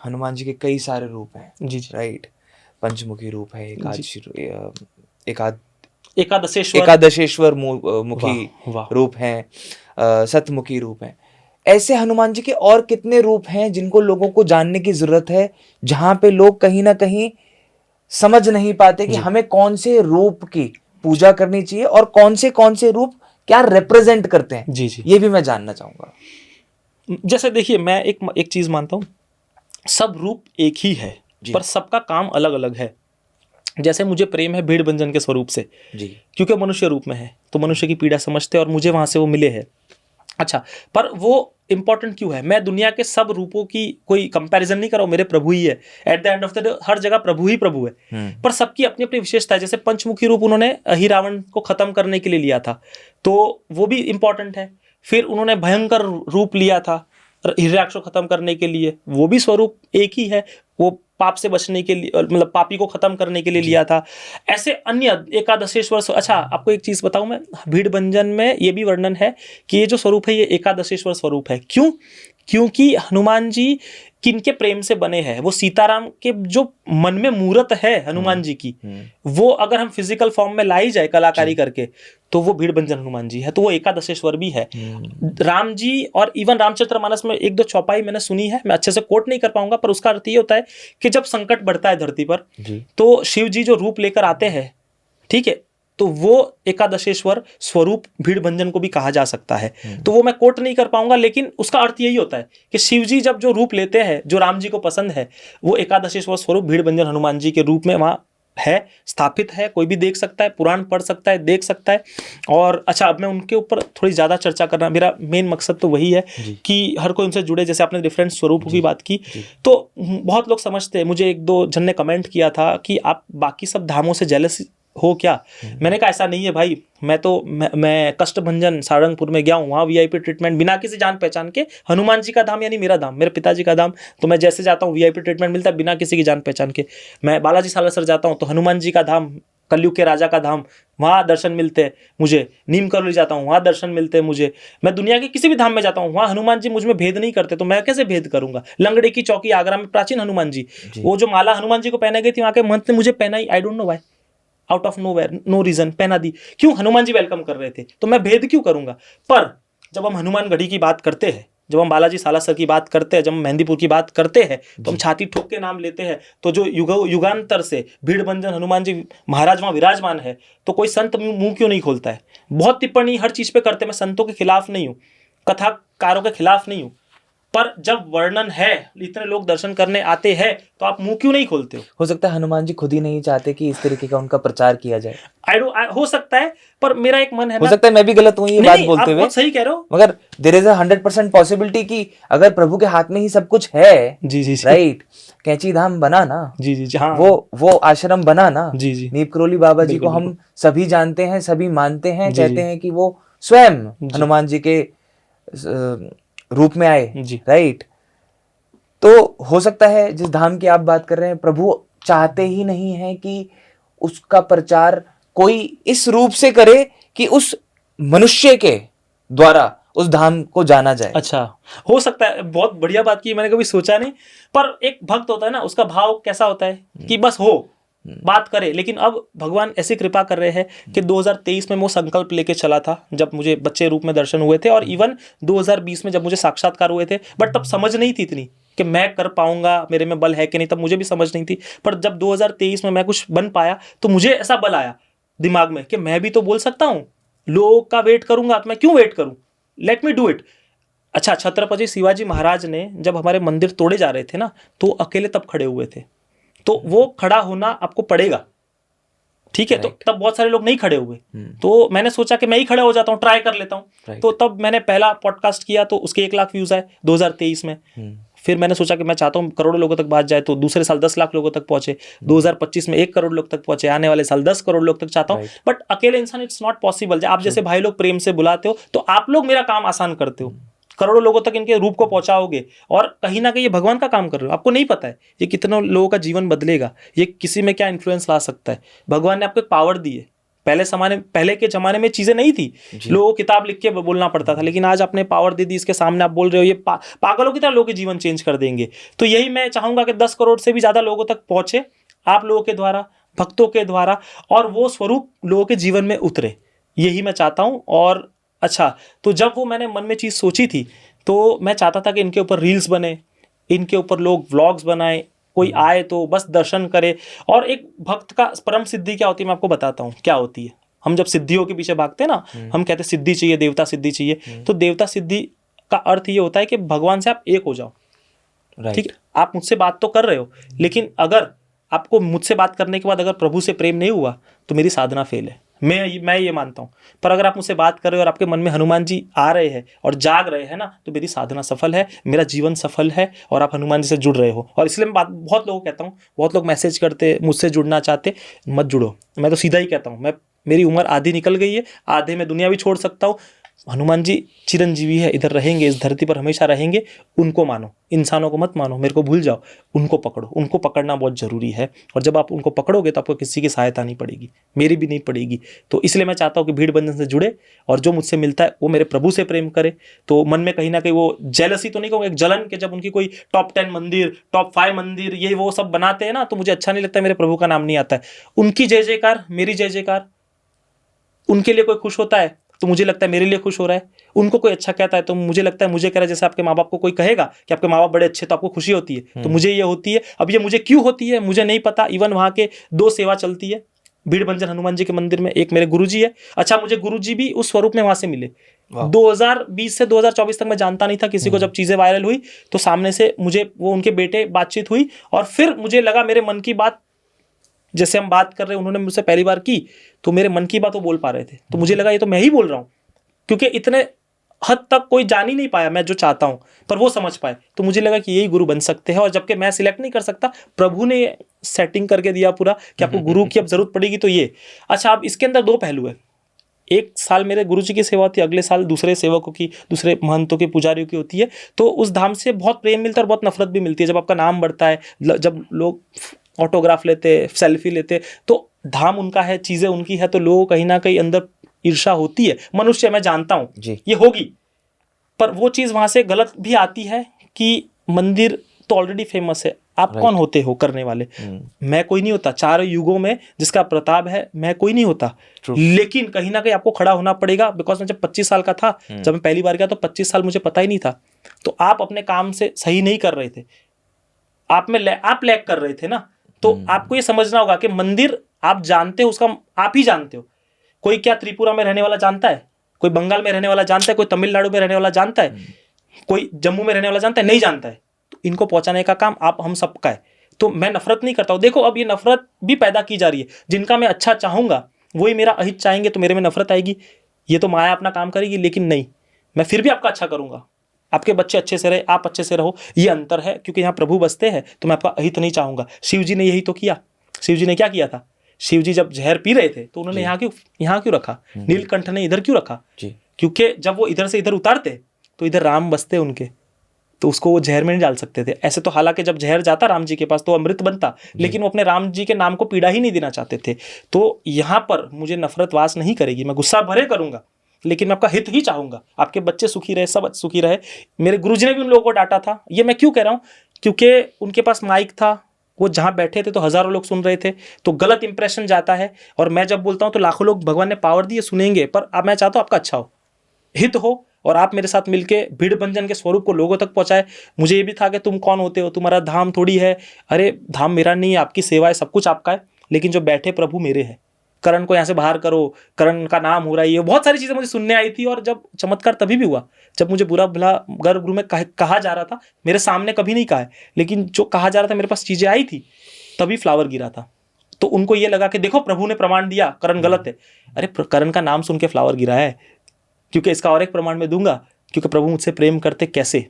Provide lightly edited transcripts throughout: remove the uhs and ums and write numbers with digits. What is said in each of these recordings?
हनुमान जी के कई सारे रूप हैं। जी जी। राइट, पंचमुखी रूप है, एकादशेश्वर। एकादशेश्वर मुखी वाह वाह। रूप हैं, सतमुखी रूप हैं। ऐसे हनुमान जी के और कितने रूप हैं जिनको लोगों को जानने की जरूरत है, जहां पे लोग कहीं ना कहीं समझ नहीं पाते कि जी हमें कौन से रूप की पूजा करनी चाहिए और कौन से रूप क्या रिप्रेजेंट करते हैं। जी जी। ये भी मैं जानना चाहूंगा। जैसे देखिए, मैं एक चीज मानता हूँ, सब रूप एक ही है जी पर सबका काम अलग अलग है। जैसे मुझे प्रेम है भीड़ भंजन के स्वरूप से, जी क्योंकि मनुष्य रूप में है तो मनुष्य की पीड़ा समझते हैं और मुझे वहां से वो मिले हैं। अच्छा, पर वो इंपॉर्टेंट क्यों है? मैं दुनिया के सब रूपों की कोई कंपैरिजन नहीं कर रहा हूं, मेरे प्रभु ही है। At the end of the day हर जगह प्रभु ही प्रभु है। पर सबकी अपनी अपनी विशेषता है। जैसे पंचमुखी रूप उन्होंने ही रावण को खत्म करने के लिए लिया था, तो वो भी इंपॉर्टेंट है। फिर उन्होंने भयंकर रूप लिया था हिरण्यकश्यप को खत्म करने के लिए, वो भी स्वरूप एक ही है। वो पाप से बचने के लिए, मतलब पापी को खत्म करने के लिए लिया था। ऐसे अन्य एकादशेश्वर। अच्छा, आपको एक चीज बताऊं मैं, भीड़ भंजन में ये भी वर्णन है कि ये जो स्वरूप है ये एकादशेश्वर स्वरूप है। क्यों? क्योंकि हनुमान जी किनके प्रेम से बने हैं? वो सीताराम के जो मन में मूरत है हनुमान जी की, वो अगर हम फिजिकल फॉर्म में लाई जाए कलाकारी करके, तो वो भीड़ भंजन हनुमान जी है, तो वो एकादशेश्वर भी है। राम जी, और इवन रामचरितमानस में एक दो चौपाई मैंने सुनी है, मैं अच्छे से कोट नहीं कर पाऊंगा, पर उसका अर्थ ये होता है कि जब संकट बढ़ता है धरती पर, तो शिव जी जो रूप लेकर आते हैं, ठीक है, तो वो एकादशेश्वर स्वरूप भीड़ भंजन को भी कहा जा सकता है। तो वो मैं कोट नहीं कर पाऊंगा, लेकिन उसका अर्थ यही होता है कि शिव जी जब जो रूप लेते हैं जो राम जी को पसंद है, वो एकादशेश्वर स्वरूप भीड़ भंजन हनुमान जी के रूप में वहां है, स्थापित है। कोई भी देख सकता है, पुराण पढ़ सकता है, देख सकता है। और अच्छा, अब मैं उनके ऊपर थोड़ी ज्यादा चर्चा करना, मेरा मेन मकसद तो वही है कि हर कोई उनसे जुड़े। जैसे आपने डिफरेंट स्वरूपों की बात की, तो बहुत लोग समझते हैं, मुझे एक दो जन ने कमेंट किया था कि आप बाकी सब धामों से जेलस हो क्या? मैंने कहा ऐसा नहीं है भाई, मैं कष्टभंजन सारंगपुर में गया हूँ, वहाँ वीआईपी ट्रीटमेंट बिना किसी जान पहचान के। हनुमान जी का धाम यानी मेरा धाम, मेरे पिताजी का धाम, तो मैं जैसे जाता हूँ वीआईपी ट्रीटमेंट मिलता है बिना किसी की जान पहचान के। मैं बालाजी सालासर जाता हूँ तो हनुमान जी का धाम, कलयुग के राजा का धाम, वहाँ दर्शन मिलते हैं मुझे। नीम करोली जाता हूँ, वहाँ दर्शन मिलते हैं मुझे। मैं दुनिया के किसी भी धाम में जाता हूँ, वहाँ हनुमान जी मुझ में भेद नहीं करते, तो मैं कैसे भेद करूंगा? लंगड़े की चौकी आगरा में प्राचीन हनुमान जी, वो जो माला हनुमान जी को पहनाई गई थी, वहाँ के महंत ने मुझे पहनाई, I don't know why, out of nowhere, no reason पहना दी। क्यों? हनुमान जी वेलकम कर रहे थे, तो मैं भेद क्यों करूंगा? पर जब हम हनुमान गढ़ी की बात करते हैं, जब हम बालाजी सालासर की बात करते हैं, जब हम मेहंदीपुर की बात करते हैं, तो हम छाती ठोक के नाम लेते हैं। तो जो युगांतर से भीड़ भंजन हनुमान जी महाराज वहां विराजमान है, तो कोई संत मुंह क्यों नहीं खोलता है? बहुत टिप्पणी हर चीज पे करते, मैं संतों के खिलाफ नहीं हूं, कथाकारों के खिलाफ नहीं हूं, पर जब वर्णन है, इतने लोग दर्शन करने आते हैं, तो आप मुंह क्यों नहीं खोलते हो सकता है हनुमान जी खुद ही नहीं चाहते कि इस तरीके का उनका प्रचार किया जाए। हो सकता है, पर मेरा एक मन है हो ना। सकता है मैं भी गलत हूँ ये नहीं बात नहीं, बोलते आप हुए, बहुत सही कह रहे हो, मगर देयर इज 100% पॉसिबिलिटी कि अगर प्रभु के हाथ में ही सब कुछ है, जी जी जी, राइट, कैंची धाम बना ना, जी जी जी, हाँ, वो आश्रम बना ना, जी जी, नीप करोली बाबा जी को बिल्कुल हम सभी जानते हैं, सभी मानते हैं, जी कहते जी हैं कि वो स्वयं जी हनुमान जी के रूप में आए, जी, राइट। तो हो सकता है जिस धाम की आप बात कर रहे हैं, प्रभु चाहते ही नहीं है कि उसका प्रचार कोई इस रूप से करे कि उस मनुष्य के द्वारा उस धाम को जाना जाए। अच्छा, हो सकता है, बहुत बढ़िया बात की, मैंने कभी सोचा नहीं। पर एक भक्त होता है ना, उसका भाव कैसा होता है कि बस हो, बात करे। लेकिन अब भगवान ऐसी कृपा कर रहे हैं कि 2023 में वो संकल्प लेके चला था, जब मुझे बच्चे रूप में दर्शन हुए थे, और इवन 2020 में जब मुझे साक्षात्कार हुए थे, बट तब समझ नहीं थी इतनी कि मैं कर पाऊंगा, मेरे में बल है कि नहीं, तब मुझे भी समझ नहीं थी। पर जब 2023 में मैं कुछ बन पाया, तो मुझे ऐसा बल आया दिमाग में कि मैं भी तो बोल सकता हूँ। लोग का वेट करूंगा तो मैं क्यों वेट करूं, लेट मी डू इट। अच्छा, छत्रपति शिवाजी महाराज ने जब हमारे मंदिर तोड़े जा रहे थे ना, तो अकेले तब खड़े हुए थे, तो वो खड़ा होना आपको पड़ेगा, ठीक है। तो तब बहुत सारे लोग नहीं खड़े हुए, तो मैंने सोचा कि मैं ही खड़ा हो जाता हूँ, ट्राई कर लेता हूँ। तो तब मैंने पहला पॉडकास्ट किया, तो उसके 1 लाख व्यूज आए 2023 में। फिर मैंने सोचा कि मैं चाहता हूँ करोड़ों लोगों तक बात जाए, तो दूसरे साल 10 लाख लोगों तक पहुंचे, 2025 में 1 करोड़ लोग तक पहुंचे, आने वाले साल 10 करोड़ लोग तक चाहता हूँ। बट अकेले इंसान इट्स नॉट पॉसिबल। आप जैसे भाई लोग प्रेम से बुलाते हो, तो आप लोग मेरा काम आसान करते हो, करोड़ों लोगों तक इनके रूप को पहुंचाओगे, और कहीं ना कहीं ये भगवान का काम कर रहे हो। आपको नहीं पता है ये कितने लोगों का जीवन बदलेगा, ये किसी में क्या इन्फ्लुएंस ला सकता है। भगवान ने आपको एक पावर दी है पहले के जमाने में चीजें नहीं थी, लोगों को किताब लिख के बोलना पड़ता था, लेकिन आज आपने पावर दे दी, इसके सामने आप बोल रहे हो, ये पागलों की तरह लोगों के जीवन चेंज कर देंगे। तो यही मैं चाहूंगा कि 10 करोड़ से भी ज्यादा लोगों तक पहुंचे आप लोगों के द्वारा, भक्तों के द्वारा, और वो स्वरूप लोगों के जीवन में उतरे, यही मैं चाहता हूं। और अच्छा, तो जब वो मैंने मन में चीज सोची थी, तो मैं चाहता था कि इनके ऊपर रील्स बने, इनके ऊपर लोग व्लॉग्स बनाए, कोई आए तो बस दर्शन करे। और एक भक्त का परम सिद्धि क्या होती है, मैं आपको बताता हूँ क्या होती है। हम जब सिद्धियों के पीछे भागते हैं ना, हम कहते हैं सिद्धि चाहिए, देवता सिद्धि चाहिए। तो देवता सिद्धि का अर्थ ये होता है कि भगवान से आप एक हो जाओ। ठीक है, आप मुझसे बात तो कर रहे हो, लेकिन अगर आपको मुझसे बात करने के बाद अगर प्रभु से प्रेम नहीं हुआ तो मेरी साधना फेल है। मैं ये मानता हूँ। पर अगर आप मुझसे बात कर रहे हो और आपके मन में हनुमान जी आ रहे हैं और जाग रहे हैं ना, तो मेरी साधना सफल है, मेरा जीवन सफल है, और आप हनुमान जी से जुड़ रहे हो। और इसलिए मैं बहुत लोगों को कहता हूँ, बहुत लोग मैसेज करते मुझसे जुड़ना चाहते, मत जुड़ो। मैं तो सीधा ही कहता हूँ, मेरी उम्र आधी निकल गई है, आधे में दुनिया भी छोड़ सकता हूँ। हनुमान जी चिरंजीवी है, इधर रहेंगे, इस धरती पर हमेशा रहेंगे। उनको मानो, इंसानों को मत मानो, मेरे को भूल जाओ, उनको पकड़ो। उनको पकड़ना बहुत जरूरी है, और जब आप उनको पकड़ोगे तो आपको किसी की सहायता नहीं पड़ेगी, मेरी भी नहीं पड़ेगी। तो इसलिए मैं चाहता हूँ कि भीड़ बंधन से जुड़े, और जो मुझसे मिलता है वो मेरे प्रभु से प्रेम करे। तो मन में कहीं ना कहीं वो जेलसी तो नहीं कहूँगा, एक जलन के जब उनकी कोई टॉप 10 मंदिर, टॉप 5 मंदिर, ये वो सब बनाते हैं ना, तो मुझे अच्छा नहीं लगता, मेरे प्रभु का नाम नहीं आता है। उनकी जय जयकार, मेरी जय जयकार, उनके लिए कोई खुश होता है तो मुझे लगता है मेरे लिए खुश हो रहा है, उनको कोई अच्छा कहता है तो मुझे लगता है मुझे कह रहा है। जैसे आपके माँ बाप को कोई कहेगा कि आपके माँ बाप बड़े अच्छे, तो आपको खुशी होती है, तो मुझे ये होती है। अब ये मुझे क्यों होती है मुझे नहीं पता। इवन वहाँ के 2 सेवा चलती है भीड़ बंजन हनुमान जी के मंदिर में, एक मेरे गुरुजी है। अच्छा, मुझे गुरुजी भी उस स्वरूप में वहां से मिले। 2020 से 2024 तक मैं जानता नहीं था किसी को। जब चीजें वायरल हुई तो सामने से मुझे वो उनके बेटे बातचीत हुई, और फिर मुझे लगा मेरे मन की बात, जैसे हम बात कर रहे हैं, उन्होंने मुझसे पहली बार की तो मेरे मन की बात वो बोल पा रहे थे, तो मुझे लगा ये तो मैं ही बोल रहा हूँ, क्योंकि इतने हद तक कोई जान ही नहीं पाया मैं जो चाहता हूं, पर वो समझ पाए। तो मुझे लगा कि यही गुरु बन सकते हैं। और जबकि मैं सिलेक्ट नहीं कर सकता, प्रभु ने सेटिंग करके दिया पूरा कि आपको गुरु की अब जरूरत पड़ेगी तो ये। अच्छा, अब इसके अंदर 2 पहलू है। 1 साल मेरे गुरु जी की सेवा होती है, अगले साल दूसरे सेवकों की, दूसरे महंतों के, पुजारियों की होती है। तो उस धाम से बहुत प्रेम मिलता है और बहुत नफरत भी मिलती है। जब आपका नाम बढ़ता है, जब लोग ऑटोग्राफ लेते, सेल्फी लेते, तो धाम उनका है, चीजें उनकी है, तो लोगों कहीं ना कहीं अंदर ईर्षा होती है। मनुष्य, मैं जानता हूं ये होगी, पर वो चीज वहां से गलत भी आती है कि मंदिर तो ऑलरेडी फेमस है, आप कौन होते हो करने वाले? मैं कोई नहीं होता, 4 युगों में जिसका प्रताप है, मैं कोई नहीं होता। लेकिन कहीं ना कहीं आपको खड़ा होना पड़ेगा। बिकॉज मैं जब 25 साल का था, जब मैं पहली बार गया, तो 25 साल मुझे पता ही नहीं था। तो आप अपने काम से सही नहीं कर रहे थे, आप लैग कर रहे थे ना। तो आपको ये समझना होगा कि मंदिर आप जानते हो, उसका आप ही जानते हो। कोई क्या त्रिपुरा में रहने वाला जानता है? कोई बंगाल में रहने वाला जानता है? कोई तमिलनाडु में रहने वाला जानता है? कोई जम्मू में रहने वाला जानता है? नहीं जानता है। तो इनको पहुंचाने का काम आप हम सबका है। तो मैं नफरत नहीं करता हूं। देखो, अब ये नफरत भी पैदा की जा रही है। जिनका मैं अच्छा चाहूंगा वही मेरा अहित चाहेंगे, तो मेरे में नफरत आएगी। ये तो माया अपना काम करेगी, लेकिन नहीं, मैं फिर भी आपका अच्छा करूंगा। आपके बच्चे अच्छे से रहे, आप अच्छे से रहो, ये अंतर है। क्योंकि यहाँ प्रभु बसते हैं, तो मैं आपका अहित नहीं चाहूंगा। शिव जी ने यही तो किया। शिव जी ने क्या किया था? शिव जी जब जहर पी रहे थे, तो उन्होंने यहाँ क्यों रखा? नीलकंठ ने इधर क्यों रखा? क्योंकि जब वो इधर से इधर उतारते तो इधर राम बसते उनके, तो उसको वो जहर में नहीं डाल सकते थे। ऐसे तो हालांकि जब जहर जाता राम जी के पास तो अमृत बनता, लेकिन वो अपने राम जी के नाम को पीड़ा ही नहीं देना चाहते थे। तो यहाँ पर मुझे नफरत वास नहीं करेगी, मैं गुस्सा भरे करूंगा, लेकिन मैं आपका हित ही चाहूंगा। आपके बच्चे सुखी रहे, सब सुखी रहे। मेरे गुरुजी ने भी उन लोगों को डांटा था। ये मैं क्यों कह रहा हूँ? क्योंकि उनके पास माइक था, वो जहां बैठे थे तो हजारों लोग सुन रहे थे, तो गलत इंप्रेशन जाता है। और मैं जब बोलता हूं तो लाखों लोग भगवान ने पावर दी है, सुनेंगे। पर अब मैं चाहता हूं आपका अच्छा हो, हित हो, और आप मेरे साथ मिलके भीड़ बंजन के स्वरूप को लोगों तक पहुंचाए। मुझे ये भी था कि तुम कौन होते हो, तुम्हारा धाम थोड़ी है। अरे धाम मेरा नहीं है, आपकी सेवा है, सब कुछ आपका है, लेकिन जो बैठे प्रभु मेरे हैं। करण को यहाँ से बाहर करो, करण का नाम हो रहा है, ये बहुत सारी चीजें मुझे सुनने आई थी। और जब चमत्कार तभी भी हुआ जब मुझे बुरा भला गर्भगृह में कहा जा रहा था। मेरे सामने कभी नहीं कहा है, लेकिन जो कहा जा रहा था मेरे पास चीजें आई थी, तभी फ्लावर गिरा था। तो उनको ये लगा कि देखो प्रभु ने प्रमाण दिया, करण गलत है। अरे करण का नाम सुन के फ्लावर गिरा है, क्योंकि इसका और एक प्रमाण मैं दूंगा, क्योंकि प्रभु मुझसे प्रेम करते कैसे।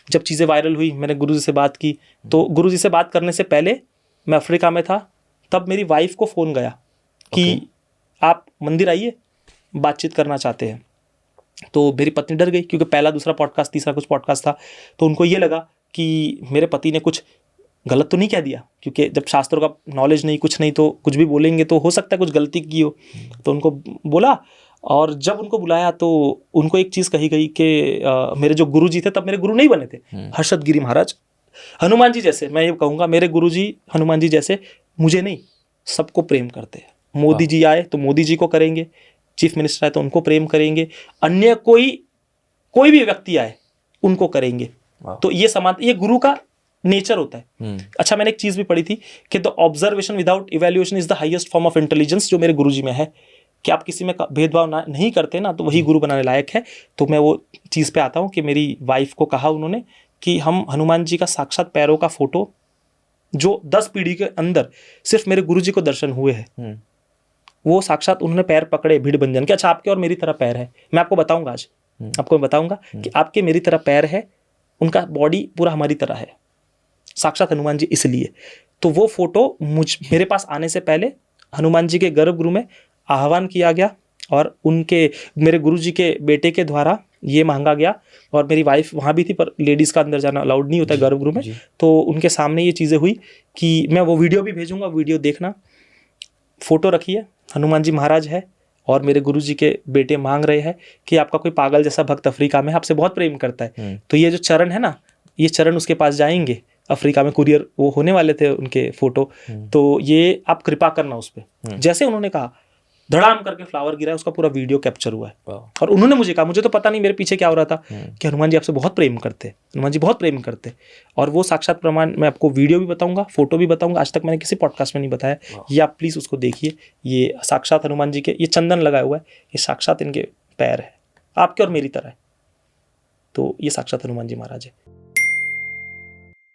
जब चीज़ें वायरल हुई, मैंने गुरुजी से बात की, तो गुरुजी से बात करने से पहले मैं अफ्रीका में था। तब मेरी वाइफ को फ़ोन गया कि आप मंदिर आइए, बातचीत करना चाहते हैं। तो मेरी पत्नी डर गई, क्योंकि पहला दूसरा पॉडकास्ट तीसरा कुछ पॉडकास्ट था। तो उनको ये लगा कि मेरे पति ने कुछ गलत तो नहीं कह दिया, क्योंकि जब शास्त्रों का नॉलेज नहीं, कुछ नहीं, तो कुछ भी बोलेंगे तो हो सकता है कुछ गलती की हो। तो उनको बोला, और जब उनको बुलाया तो उनको एक चीज़ कही गई कि मेरे जो गुरु जी थे, तब मेरे गुरु नहीं बने थे, हर्षद गिरी महाराज, हनुमान जी जैसे, मैं ये कहूँगा मेरे गुरु जी हनुमान जी जैसे मुझे नहीं, सबको प्रेम करते हैं। मोदी जी आए तो मोदी जी को करेंगे, चीफ मिनिस्टर आए तो उनको प्रेम करेंगे, अन्य कोई भी व्यक्ति आए उनको करेंगे। तो ये ये गुरु का नेचर होता है। अच्छा, मैंने एक चीज़ भी पढ़ी थी कि the observation without evaluation is the highest form of intelligence, जो मेरे गुरुजी में है, कि आप किसी में भेदभाव नहीं करते ना, तो वही गुरु बनाने लायक है। तो मैं वो चीज़ पे आता हूँ कि मेरी वाइफ को कहा उन्होंने कि हम हनुमान जी का साक्षात पैरों का फोटो, जो 10 पीढ़ी के अंदर सिर्फ मेरे गुरु जी को दर्शन हुए हैं, वो साक्षात उन्होंने पैर पकड़े भीड़ बंजन के। अच्छा, आपके और मेरी तरह पैर है, मैं आपको बताऊंगा आज, आपको मैं बताऊंगा कि आपके मेरी तरह पैर है, उनका बॉडी पूरा हमारी तरह है, साक्षात हनुमान जी। इसलिए तो वो फोटो मेरे पास आने से पहले हनुमान जी के गर्भगृह में आह्वान किया गया, और मेरे गुरु जी के बेटे के द्वारा ये मांगा गया, और मेरी वाइफ वहाँ भी थी, पर लेडीज़ का अंदर जाना अलाउड नहीं होता है गर्भगृह में। तो उनके सामने ये चीज़ें हुई कि मैं वो वीडियो भी भेजूंगा, वीडियो देखना। फोटो रखिए, हनुमान जी महाराज है, और मेरे गुरु जी के बेटे मांग रहे हैं कि आपका कोई पागल जैसा भक्त अफ्रीका में आपसे बहुत प्रेम करता है, तो ये जो चरण है ना, ये चरण उसके पास जाएंगे, अफ्रीका में कुरियर वो होने वाले थे उनके फोटो, तो ये आप कृपा करना उस पर। जैसे उन्होंने कहा, धड़ाम करके फ्लावर गिरा है, उसका पूरा वीडियो कैप्चर हुआ है। और उन्होंने मुझे कहा, मुझे तो पता नहीं मेरे पीछे क्या हो रहा था, कि हनुमान जी आपसे बहुत प्रेम करते, हनुमान जी बहुत प्रेम करते। और वो साक्षात प्रमाण, मैं आपको वीडियो भी बताऊंगा, फोटो भी बताऊंगा, आज तक मैंने किसी पॉडकास्ट में नहीं बताया, ये आप प्लीज़ उसको देखिए। ये साक्षात हनुमान जी के, ये चंदन लगाया हुआ है, ये साक्षात इनके पैर है, आपके और मेरी तरह है। तो ये साक्षात हनुमान जी महाराज है।